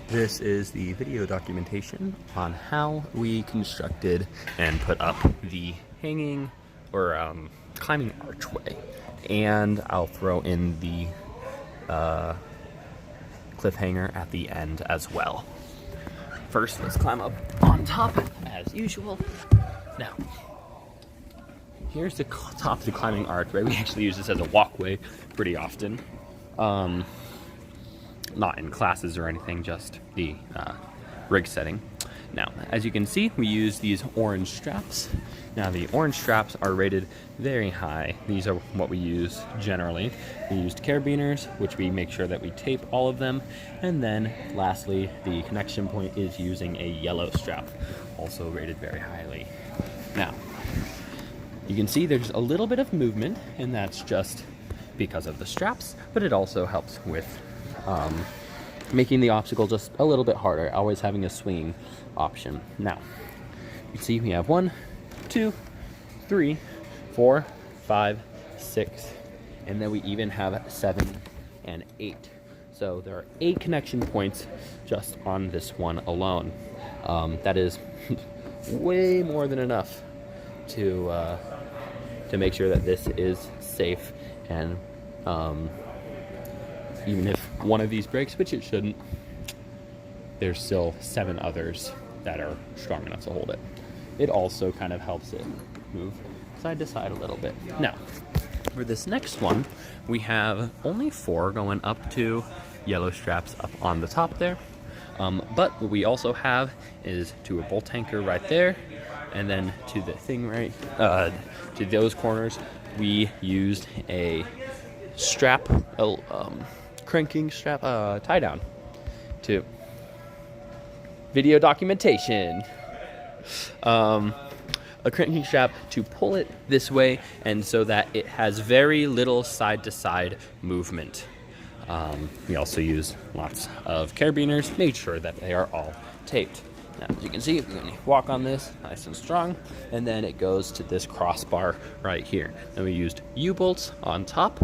This is the video documentation on how we constructed and put up the hanging or climbing archway. And I'll throw in the cliffhanger at the end as well. First, let's climb up on top as usual. Now, here's the top of the climbing archway. We actually use this as a walkway pretty often. Not in classes or anything, just the rig setting. Now, as you can see, we use these orange straps. Now, the orange straps are rated very high. These are what we use generally. We used carabiners, which we make sure that we tape all of them. And then, lastly, the connection point is using a yellow strap, also rated very highly. Now, you can see there's a little bit of movement, and that's just because of the straps, but it also helps with making the obstacle just a little bit harder, always having a swinging option. Now, you see we have 1, 2, 3, 4, 5, 6, and then we even have 7 and 8. So there are 8 connection points just on this one alone. That is way more than enough to make sure that this is safe, and even if one of these breaks, which it shouldn't, there's still 7 others that are strong enough to hold it. It also kind of helps it move side to side a little bit. Now, for this next one, we have only 4 going up to yellow straps up on the top there. But what we also have is to a bolt anchor right there, and then to the thing right, to those corners, we used a strap, cranking strap, tie down to video documentation. A cranking strap to pull it this way, and so that it has very little side to side movement. We also use lots of carabiners, make sure that they are all taped. Now, as you can see, we're going to walk on this nice and strong, and then it goes to this crossbar right here. And we used U-bolts on top,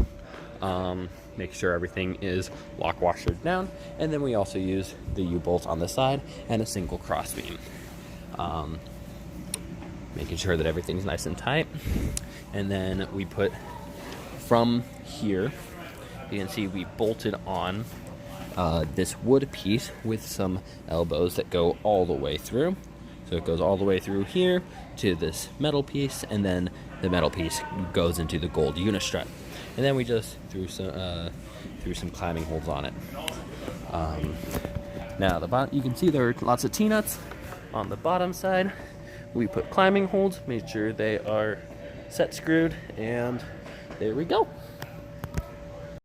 make sure everything is lock washered down, and then we also use the U-bolts on the side and a single crossbeam. Making sure that everything's nice and tight. And then we put from here, you can see we bolted on this wood piece with some elbows that go all the way through. So it goes all the way through here to this metal piece, and then the metal piece goes into the gold unistrut. And then we just threw some climbing holes on it. Now the bottom, you can see there are lots of T-nuts on the bottom side. We put climbing holes, made sure they are set screwed, and there we go.